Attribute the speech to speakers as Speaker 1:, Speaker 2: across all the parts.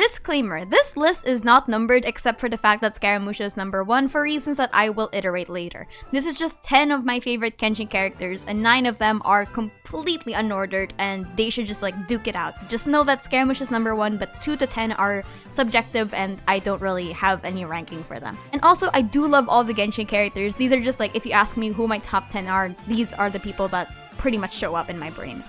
Speaker 1: Disclaimer, this list is not numbered except for the fact that Scaramouche is number 1 for reasons that I will iterate later. This is just 10 of my favorite Genshin characters and 9 of them are completely unordered and they should just like duke it out. Just know that Scaramouche is number 1 but 2 to 10 are subjective and I don't really have any ranking for them. And also I do love all the Genshin characters. These are just like, if you ask me who my top 10 are, these are the people that pretty much show up in my brain.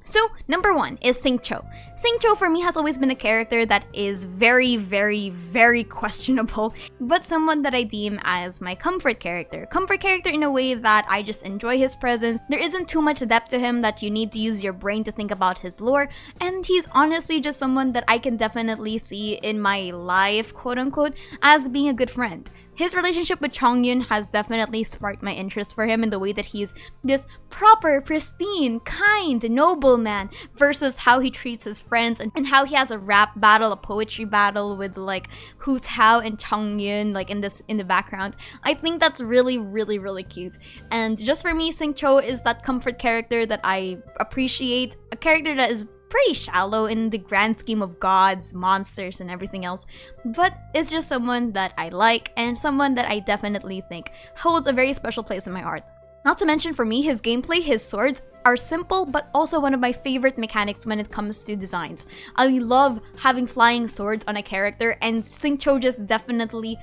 Speaker 1: So, number 1 is Xingqiu. Xingqiu for me has always been a character that is very, very, very questionable, but someone that I deem as my comfort character. Comfort character in a way that I just enjoy his presence. There isn't too much depth to him that you need to use your brain to think about his lore, and he's honestly just someone that I can definitely see in my life, quote unquote, as being a good friend. His relationship with Chongyun has definitely sparked my interest for him in the way that he's this proper, pristine, kind, noble man versus how he treats his friends and how he has a rap battle, a poetry battle with like Hu Tao and Chongyun like in the background. I think that's really, really, really cute. And just for me, Xingqiu is that comfort character that I appreciate, a character that is pretty shallow in the grand scheme of gods, monsters, and everything else, but it's just someone that I like and someone that I definitely think holds a very special place in my heart. Not to mention for me, his gameplay, his swords, are simple but also one of my favorite mechanics when it comes to designs. I love having flying swords on a character and Xingqiu just definitely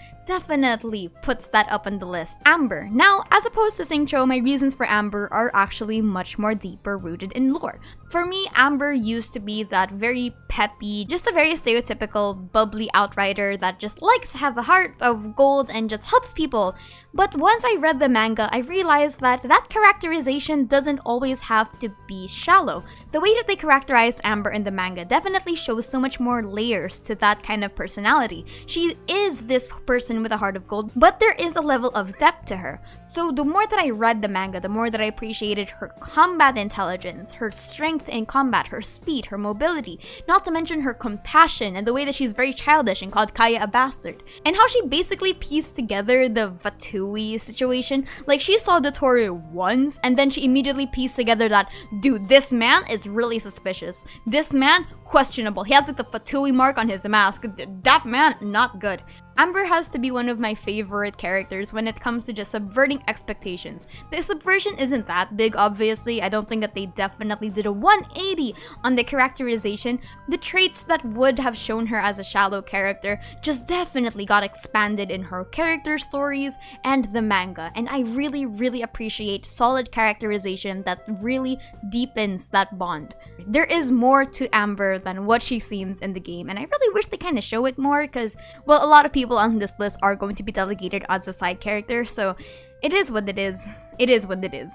Speaker 1: puts that up on the list. Amber. Now, as opposed to Xingqiu, my reasons for Amber are actually much more deeper rooted in lore. For me, Amber used to be that very peppy, just a very stereotypical bubbly outrider that just likes to have a heart of gold and just helps people. But once I read the manga, I realized that that characterization doesn't always have to be shallow. The way that they characterized Amber in the manga definitely shows so much more layers to that kind of personality. She is this person with a heart of gold, but there is a level of depth to her. So the more that I read the manga, the more that I appreciated her combat intelligence, her strength in combat, her speed, her mobility, not to mention her compassion and the way that she's very childish and called Kaya a bastard. And how she basically pieced together the Vatui situation. Like she saw Dottore once and then she immediately pieced together that, dude, this man is really suspicious. This man, questionable. He has like the Vatui mark on his mask. That man, not good. Amber has to be one of my favorite characters when it comes to just subverting expectations. The subversion isn't that big, obviously. I don't think that they definitely did a 180 on the characterization. The traits that would have shown her as a shallow character just definitely got expanded in her character stories and the manga. And I really, really appreciate solid characterization that really deepens that bond. There is more to Amber than what she seems in the game, and I really wish they kind of show it more because, well, a lot of people on this list are going to be delegated as a side character, so it is what it is. It is what it is.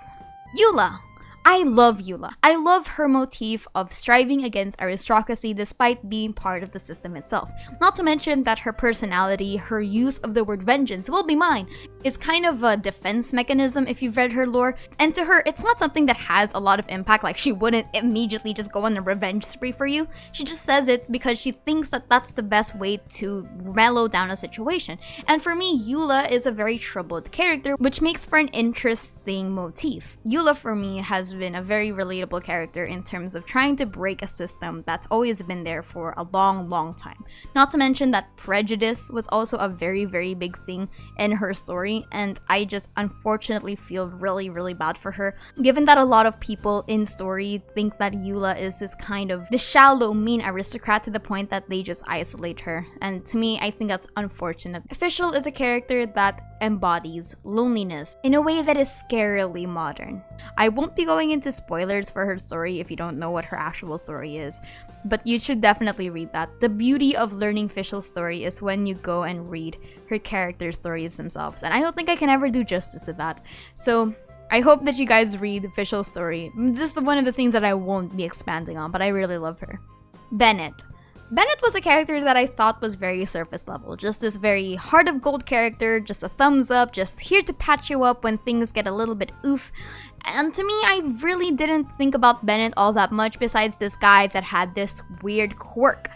Speaker 1: Eula. I love Eula. I love her motif of striving against aristocracy despite being part of the system itself. Not to mention that her personality, her use of the word vengeance will be mine, is kind of a defense mechanism if you've read her lore. And to her, it's not something that has a lot of impact, like she wouldn't immediately just go on a revenge spree for you. She just says it because she thinks that that's the best way to mellow down a situation. And for me, Eula is a very troubled character, which makes for an interesting motif. Eula for me has been a very relatable character in terms of trying to break a system that's always been there for a long time. Not to mention that prejudice was also a very, very big thing in her story, and I just unfortunately feel really bad for her, given that a lot of people in story think that Eula is this kind of the shallow, mean aristocrat to the point that they just isolate her, and to me, I think that's unfortunate. Official is a character that embodies loneliness in a way that is scarily modern. I won't be going into spoilers for her story if you don't know what her actual story is, but you should definitely read that. The beauty of learning Official's story is when you go and read her character stories themselves, and I don't think I can ever do justice to that. So I hope that you guys read Official's story. Just one of the things that I won't be expanding on, but I really love her. Bennett. Bennett was a character that I thought was very surface level, just this very heart of gold character, just a thumbs up, just here to patch you up when things get a little bit oof. And to me, I really didn't think about Bennett all that much besides this guy that had this weird quirk.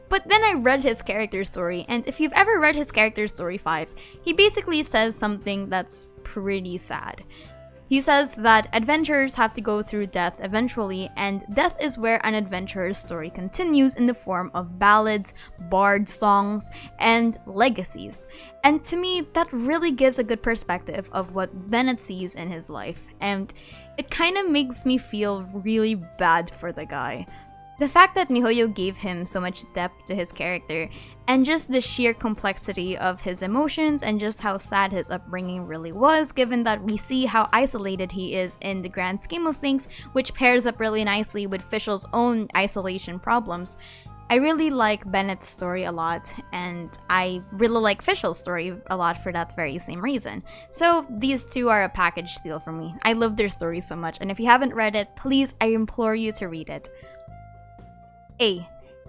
Speaker 1: But then I read his character story, and if you've ever read his character story 5, he basically says something that's pretty sad. He says that adventurers have to go through death eventually, and death is where an adventurer's story continues in the form of ballads, bard songs, and legacies. And to me, that really gives a good perspective of what Bennett sees in his life, and it kind of makes me feel really bad for the guy. The fact that MiHoYo gave him so much depth to his character, and just the sheer complexity of his emotions and just how sad his upbringing really was, given that we see how isolated he is in the grand scheme of things, which pairs up really nicely with Fischl's own isolation problems. I really like Bennett's story a lot, and I really like Fischl's story a lot for that very same reason. So these two are a package deal for me. I love their story so much, and if you haven't read it, please, I implore you to read it.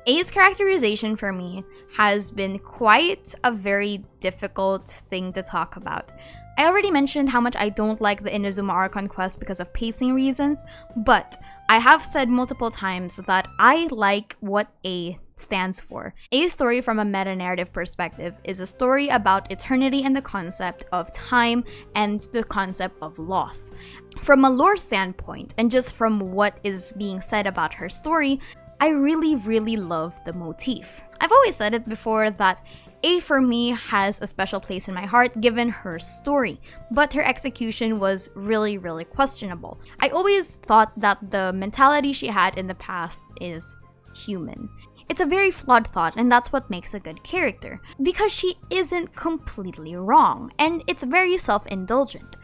Speaker 1: A's characterization for me has been quite a very difficult thing to talk about. I already mentioned how much I don't like the Inazuma Archon quest because of pacing reasons, but I have said multiple times that I like what A stands for. A's story from a meta-narrative perspective is a story about eternity and the concept of time and the concept of loss. From a lore standpoint, and just from what is being said about her story, I really love the motif. I've always said it before that A for me has a special place in my heart given her story, but her execution was really questionable. I always thought that the mentality she had in the past is human. It's a very flawed thought, and that's what makes a good character, because she isn't completely wrong, and it's very self-indulgent.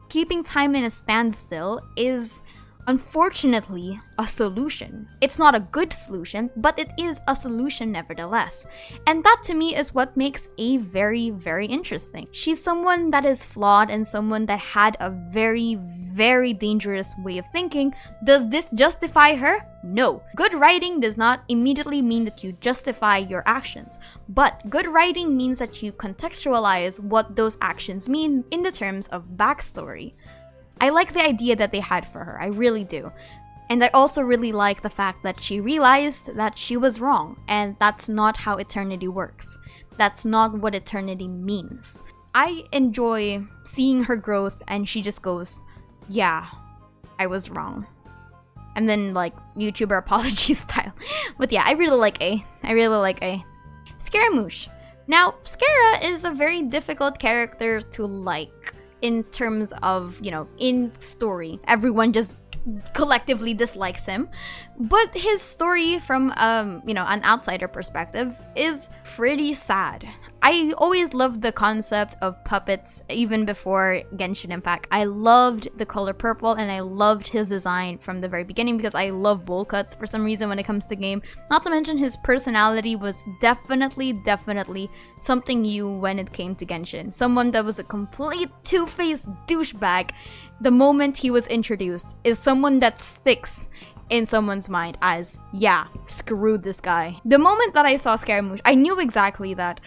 Speaker 1: Keeping time in a standstill is unfortunately a solution. It's not a good solution, but it is a solution nevertheless. And that to me is what makes A very interesting. She's someone that is flawed and someone that had a very dangerous way of thinking. Does this justify her? No. Good writing does not immediately mean that you justify your actions, but good writing means that you contextualize what those actions mean in the terms of backstory. I like the idea that they had for her, I really do. And I also really like the fact that she realized that she was wrong, and that's not how eternity works. That's not what eternity means. I enjoy seeing her growth, and she just goes, yeah, I was wrong. And then, like, YouTuber apology style. But yeah, I really like A. Scaramouche. Now, Scara is a very difficult character to like. In terms of, in story, everyone just collectively dislikes him. But his story from, an outsider perspective is pretty sad. I always loved the concept of puppets even before Genshin Impact. I loved the color purple and I loved his design from the very beginning because I love bowl cuts for some reason when it comes to game. Not to mention his personality was definitely something new when it came to Genshin. Someone that was a complete two-faced douchebag. The moment he was introduced is someone that sticks in someone's mind as, yeah, screw this guy. The moment that I saw Scaramouche, I knew exactly that,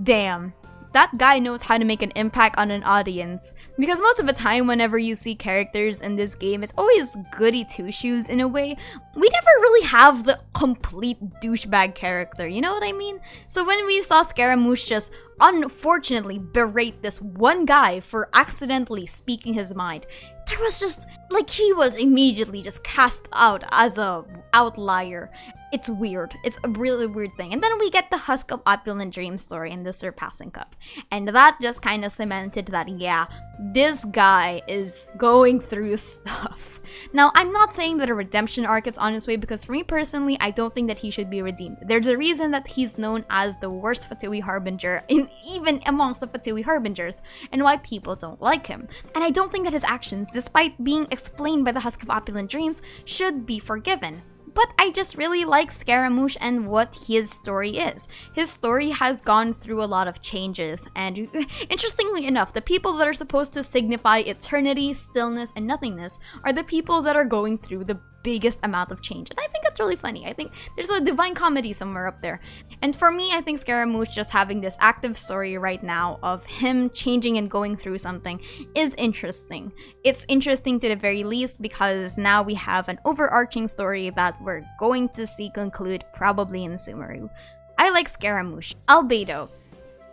Speaker 1: damn, that guy knows how to make an impact on an audience. Because most of the time, whenever you see characters in this game, it's always goody two-shoes in a way. We never really have the complete douchebag character, you know what I mean? So when we saw Scaramouche just unfortunately berate this one guy for accidentally speaking his mind, there was just, like, he was immediately just cast out as a outlier. It's weird. It's a really weird thing. And then we get the Husk of Opulent Dream story in the Surpassing Cup. And that just kind of cemented that, yeah, this guy is going through stuff. Now, I'm not saying that a redemption arc is on his way, because for me personally, I don't think that he should be redeemed. There's a reason that he's known as the worst Fatui Harbinger, even amongst the Fatui Harbingers, and why people don't like him. And I don't think that his actions, despite being explained by the Husk of Opulent Dreams, should be forgiven. But I just really like Scaramouche and what his story is. His story has gone through a lot of changes, and interestingly enough, the people that are supposed to signify eternity, stillness, and nothingness are the people that are going through the biggest amount of change. And I think that's really funny. I think there's a divine comedy somewhere up there. And for me, I think Scaramouche just having this active story right now of him changing and going through something is interesting. It's interesting to the very least because now we have an overarching story that we're going to see conclude probably in Sumeru. I like Scaramouche. Albedo.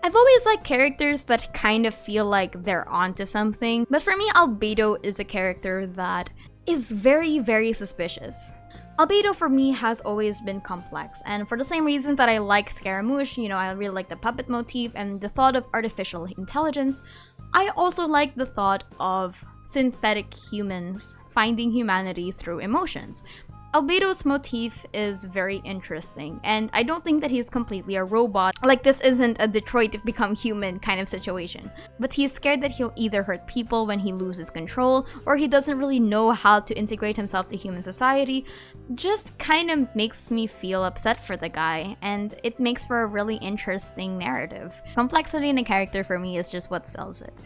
Speaker 1: I've always liked characters that kind of feel like they're onto something, but for me, Albedo is a character that is very, very suspicious. Albedo for me has always been complex, and for the same reason that I like Scaramouche, I really like the puppet motif and the thought of artificial intelligence, I also like the thought of synthetic humans finding humanity through emotions. Albedo's motif is very interesting, and I don't think that he's completely a robot. Like, this isn't a Detroit become human kind of situation. But he's scared that he'll either hurt people when he loses control, or he doesn't really know how to integrate himself to human society. Just kind of makes me feel upset for the guy, and it makes for a really interesting narrative. Complexity in a character for me is just what sells it.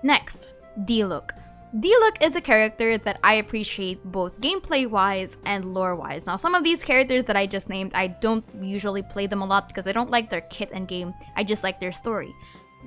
Speaker 1: Next, Diluc. Diluc is a character that I appreciate both gameplay-wise and lore-wise. Now, some of these characters that I just named, I don't usually play them a lot because I don't like their kit and game, I just like their story.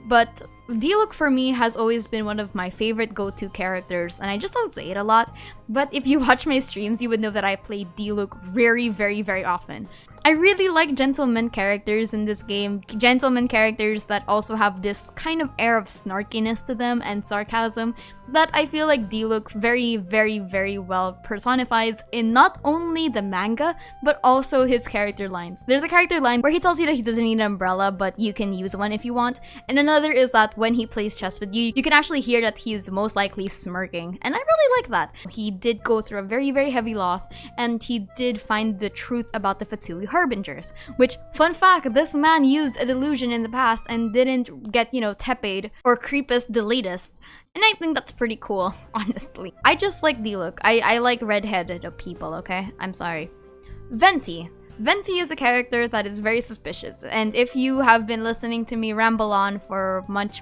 Speaker 1: But Diluc for me has always been one of my favorite go-to characters, and I just don't say it a lot, but if you watch my streams, you would know that I play Diluc very, very, very often. I really like gentleman characters in this game, gentleman characters that also have this kind of air of snarkiness to them and sarcasm that I feel like Diluc very, very, very well personifies in not only the manga, but also his character lines. There's a character line where he tells you that he doesn't need an umbrella, but you can use one if you want, and another is that when he plays chess with you, you can actually hear that he's most likely smirking, and I really like that. He did go through a very, very heavy loss, and he did find the truth about the Fatui Harbingers, which, fun fact, this man used a delusion in the past and didn't get, tepid or creepest deletest. And I think that's pretty cool, honestly. I just like Diluc. I like red-headed people, okay? I'm sorry. Venti. Venti is a character that is very suspicious, and if you have been listening to me ramble on for much,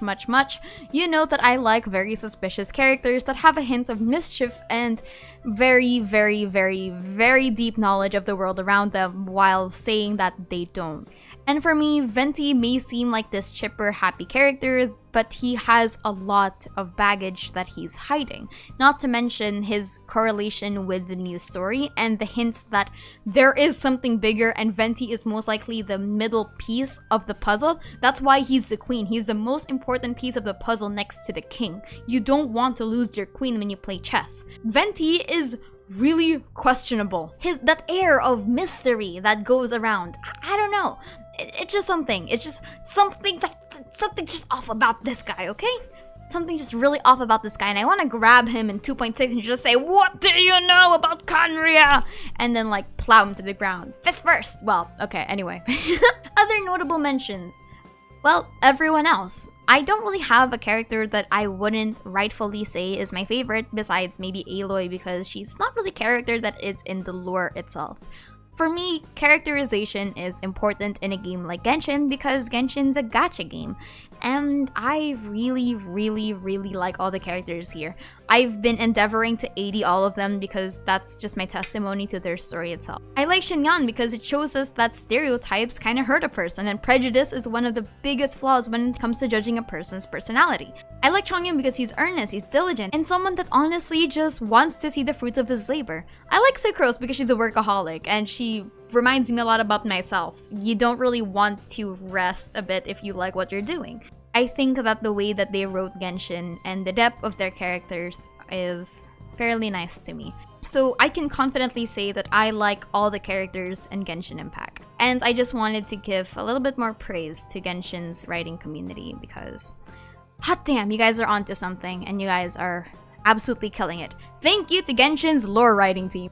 Speaker 1: you know that I like very suspicious characters that have a hint of mischief and very, very, very, very deep knowledge of the world around them while saying that they don't. And for me, Venti may seem like this chipper, happy character, but he has a lot of baggage that he's hiding. Not to mention his correlation with the news story and the hints that there is something bigger and Venti is most likely the middle piece of the puzzle. That's why he's the queen. He's the most important piece of the puzzle next to the king. You don't want to lose your queen when you play chess. Venti is really questionable. That air of mystery that goes around, I don't know. It's just something. It's just something just off about this guy, okay? Something just really off about this guy, and I want to grab him in 2.6 and just say, "What do you know about Conria?" And then plow him to the ground. Fist first! Well, okay, anyway. Other notable mentions. Well, everyone else. I don't really have a character that I wouldn't rightfully say is my favorite, besides maybe Aloy, because she's not really a character that is in the lore itself. For me, characterization is important in a game like Genshin because Genshin's a gacha game, and I really, really, really like all the characters here. I've been endeavoring to 80 all of them because that's just my testimony to their story itself. I like Xinyan because it shows us that stereotypes kind of hurt a person, and prejudice is one of the biggest flaws when it comes to judging a person's personality. I like Chongyun because he's earnest, he's diligent, and someone that honestly just wants to see the fruits of his labor. I like Sucrose because she's a workaholic, and she reminds me a lot about myself. You don't really want to rest a bit if you like what you're doing. I think that the way that they wrote Genshin and the depth of their characters is fairly nice to me. So I can confidently say that I like all the characters in Genshin Impact. And I just wanted to give a little bit more praise to Genshin's writing community because hot damn, you guys are onto something and you guys are absolutely killing it. Thank you to Genshin's lore writing team.